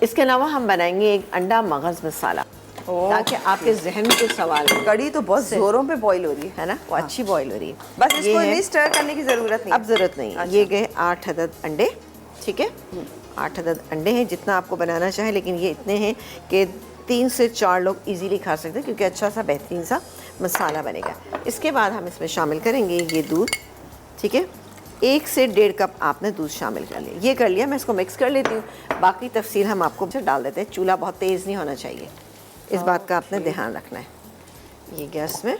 इसके अलावा हम बनाएंगे एक अंडा मगज़ मसाला, ताकि आपके जहन में कुछ सवाल हो। कड़ी तो बहुत जोरों पे बॉईल हो रही है ना, वो अच्छी बॉईल हो रही है। बस इसको नहीं स्टर करने की ज़रूरत नहीं। अब ज़रूरत नहीं है। ये गए 8 अदद अंडे, ठीक है, 8 अदद अंडे हैं, जितना आपको बनाना चाहे, लेकिन ये इतने हैं कि 3 से 4 लोग इजीली खा सकते हैं, क्योंकि अच्छा सा बेहतरीन सा मसाला बनेगा। इसके बाद हम इसमें शामिल करेंगे ये दूध, ठीक है, 1 से 1.5 कप आपने दूध शामिल कर लिया। ये कर लिया, मैं इसको मिक्स कर लेती हूँ। बाकी तफसील हम आपको डाल देते हैं। चूल्हा बहुत तेज़ नहीं होना चाहिए, इस बात का आपने ध्यान रखना है। ये गैस में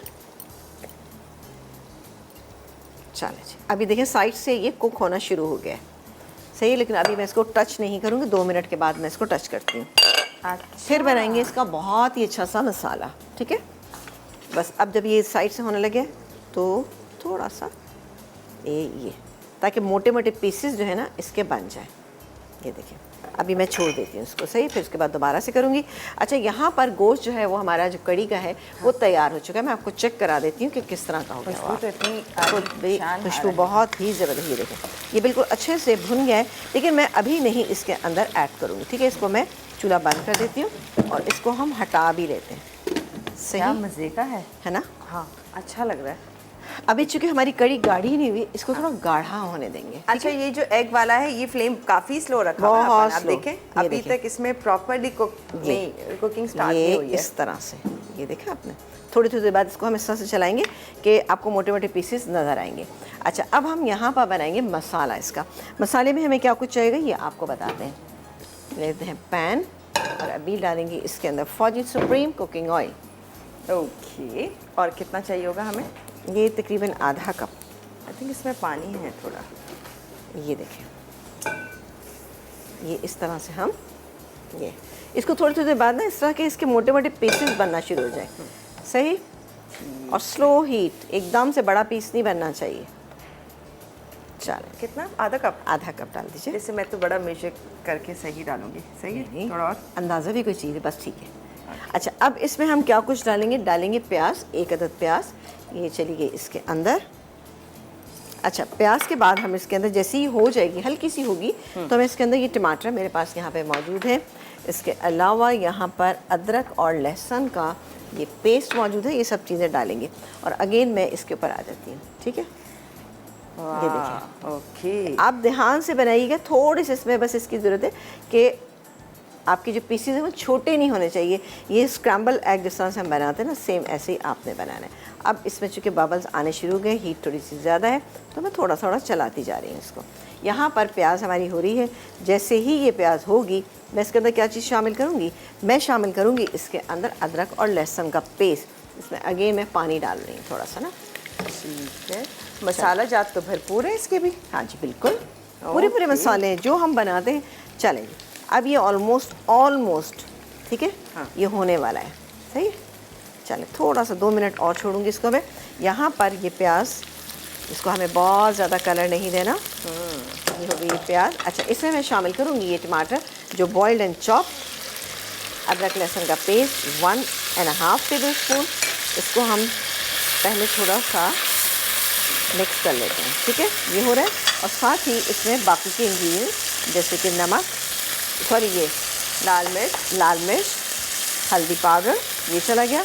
चले जी। अभी देखें साइड से ये कुक होना शुरू हो गया है, सही है, लेकिन अभी मैं इसको टच नहीं करूँगी। 2 मिनट के बाद मैं इसको टच करती हूँ। फिर बनाएंगे इसका बहुत ही अच्छा सा मसाला, ठीक है। बस अब जब ये साइड से होने लगे तो थोड़ा सा ये ताकि मोटे मोटे पीसेस जो है ना इसके बन जाए। ये देखिए, अभी मैं छोड़ देती हूँ इसको, सही, फिर उसके बाद दोबारा से करूँगी। अच्छा, यहाँ पर गोश्त जो है वो हमारा जो कड़ी का है वो तैयार हो चुका है। मैं आपको चेक करा देती हूँ कि किस तरह का हो गया। खुशबू तो इतनी खुशबू बहुत ही ज़बरदस्त। ये देखें, ये बिल्कुल अच्छे से भुन गया है, लेकिन मैं अभी नहीं इसके अंदर ऐड करूँगी, ठीक है। इसको मैं चूल्हा बंद कर देती हूँ और इसको हम हटा भी लेते हैं। सही मज़े का है ना। हाँ, अच्छा लग रहा है। अभी चूंकि हमारी कड़ी गाढ़ी नहीं हुई, इसको थोड़ा गाढ़ा होने देंगे। अच्छा, ये जो एग वाला है ये फ्लेम काफ़ी स्लो रखा हुआ है बहुत आप देखें अभी तक इसमें प्रॉपर्ली कुकिंग स्टार्ट नहीं हुई है। इस तरह से ये देखा आपने। थोड़ी थोड़ी देर बाद इसको हम इस तरह से चलाएंगे कि आपको मोटे मोटे पीसेस नज़र आएंगे। अच्छा, अब हम यहाँ पर बनाएंगे मसाला। इसका मसाले में हमें क्या कुछ चाहिएगा ये आपको बताते हैं। लेते हैं पैन और अभी डालेंगे इसके अंदर फौजी सुप्रीम कुकिंग ऑयल। ओके, और कितना चाहिए होगा हमें? ये तकरीबन आधा कप। आई थिंक इसमें पानी है थोड़ा। ये देखें, ये इस तरह से हम ये इसको थोड़ी थोड़ी देर बाद ना इस तरह के इसके मोटे मोटे पीसेस बनना शुरू हो जाए, सही, और स्लो हीट, एकदम से बड़ा पीस नहीं बनना चाहिए। चलो, कितना? आधा कप? आधा कप डाल दीजिए। जैसे मैं तो बड़ा मेजर करके सही डालूंगी। सही है, थोड़ा और अंदाज़ा भी कोई चीज़ है, बस ठीक है। अच्छा, अब इसमें हम क्या कुछ डालेंगे? डालेंगे प्याज, 1 अदद प्याज, ये चली गई इसके अंदर। अच्छा, प्याज के बाद हम इसके अंदर जैसे ही हो जाएगी, हल्की सी होगी, तो हम इसके अंदर ये टमाटर मेरे पास यहाँ पे मौजूद है। इसके अलावा यहाँ पर अदरक और लहसुन का ये पेस्ट मौजूद है। ये सब चीज़ें डालेंगे और अगेन मैं इसके ऊपर आ जाती हूँ, ठीक है। ये देखिए, ओके, आप ध्यान से बनाइएगा। थोड़ी सी इसमें बस इसकी ज़रूरत है कि आपके जो पीसेस हैं वो छोटे नहीं होने चाहिए। ये स्क्रैम्बल एग जिस तरह से हम बनाते हैं ना, सेम ऐसे ही आपने बनाना है। अब इसमें चूँकि बबल्स आने शुरू हो गए, हीट थोड़ी सी ज़्यादा है, तो मैं थोड़ा थोड़ा चलाती जा रही हूँ इसको। यहाँ पर प्याज हमारी हो रही है। जैसे ही ये प्याज होगी, मैं इसके अंदर क्या चीज़ शामिल करूँगी? मैं शामिल करूँगी इसके अंदर अदरक और लहसुन का पेस्ट। इसमें अगेन मैं पानी डाल रही हूँ थोड़ा सा ना। ठीक है, मसाला जात तो भरपूर है इसके भी। हाँ जी, बिल्कुल पूरे मसाले हैं जो हम बनाते हैं। चलेंगे, अब ये ऑलमोस्ट ठीक है। हाँ, ये होने वाला है, सही है। चले, थोड़ा सा 2 मिनट और छोड़ूंगी इसको मैं। यहाँ पर ये प्याज, इसको हमें बहुत ज़्यादा कलर नहीं देना। ये हो गई ये प्याज। अच्छा, इसमें मैं शामिल करूँगी ये टमाटर जो बॉइल्ड एंड चॉप, अदरक लहसुन का पेस्ट 1.5 टेबल स्पून। इसको हम पहले थोड़ा सा मिक्स कर लेते हैं, ठीक है। ये हो रहा है, और साथ ही इसमें बाकी के इंग्रेडिएंट्स जैसे कि नमक, सॉरी ये लाल मिर्च, हल्दी पाउडर, ये चला गया,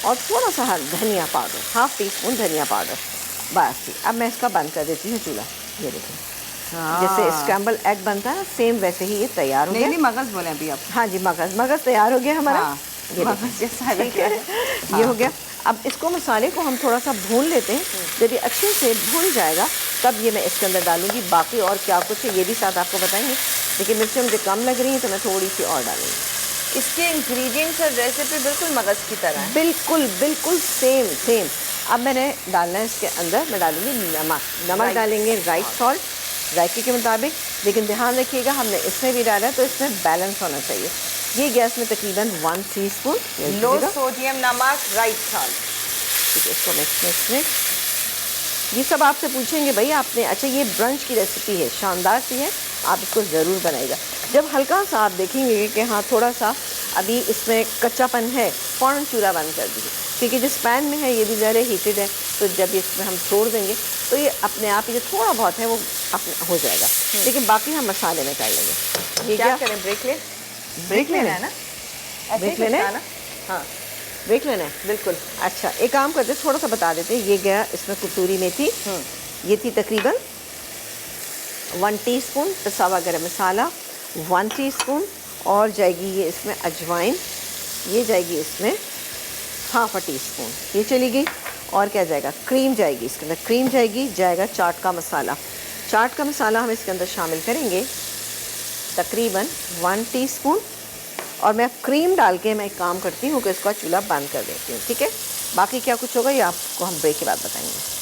और थोड़ा सा धनिया पाउडर, 1/2 टीस्पून धनिया पाउडर। बस, अब मैं इसका बंद कर देती हूँ चूल्हा। ये देखिए, जैसे स्क्रैम्बल एग बनता है ना, सेम वैसे ही ये तैयार हो गया। नहीं, मगज़ बोले अभी आप। हाँ जी, मगज़ तैयार हो गया हमारा। हाँ, ये मगज़ जैसा ये हो गया। अब इसको मसाले को हम थोड़ा सा भून लेते हैं। जब ये अच्छे से भून जाएगा तब ये मैं इसके अंदर डालूंगी। बाकी और क्या कुछ है ये भी साथ आपको बताएंगे, लेकिन मिर्चें मुझे कम लग रही हैं तो मैं थोड़ी सी और डालूंगी। इसके इंग्रेडिएंट्स और रेसिपी बिल्कुल मगज़ की तरह है। बिल्कुल सेम। अब मैंने डालना है इसके अंदर, मैं डालूंगी नमक डालेंगे, राइट सॉल्ट जायके के मुताबिक, लेकिन ध्यान रखिएगा हमने इसमें भी डाला है तो इसमें बैलेंस होना चाहिए। ये गैस में तकरीबन 1 टीस्पून लो सोडियम नमक, राइट सॉल्ट, ठीक है। इसको मिक्स। ये सब आपसे पूछेंगे भाई आपने, अच्छा ये ब्रंच की रेसिपी है, शानदार सी है, आप इसको ज़रूर बनाइएगा। जब हल्का सा आप देखेंगे कि हाँ थोड़ा सा अभी इसमें कच्चापन है, फ़ौरन चूल्हा बंद कर दीजिए, क्योंकि जिस पैन में है ये भी ज़्यादा हीटेड है, तो जब इसमें हम छोड़ देंगे तो ये अपने आप ही जो थोड़ा बहुत है वो अपना हो जाएगा। लेकिन बाकी हम मसाले में कर लेंगे। ये क्या करें, ब्रेक लें? ब्रेक लेना है ना? ऐसे ब्रेक ही लेना कुछ है? था ना? हाँ, ब्रेक लेना है। बिल्कुल। अच्छा, एक काम करते हैं, थोड़ा सा बता देते हैं। ये गया इसमें कसूरी मेथी, ये थी तकरीबन 1 टीस्पून पिसा हुआ गरम मसाला, 1 टीस्पून, और जाएगी ये इसमें अजवाइन, ये जाएगी इसमें ½ टीस्पून, ये चली गई। और क्या जाएगा? क्रीम जाएगी इसके अंदर, क्रीम जाएगी, जाएगा चाट का मसाला। चाट का मसाला हम इसके अंदर शामिल करेंगे तकरीबन 1 टीस्पून। और मैं क्रीम डाल के मैं एक काम करती हूँ कि इसका चूल्हा बंद कर देती हूँ, ठीक है? बाकी क्या कुछ होगा ये आपको हम ब्रेक के बाद बताएंगे।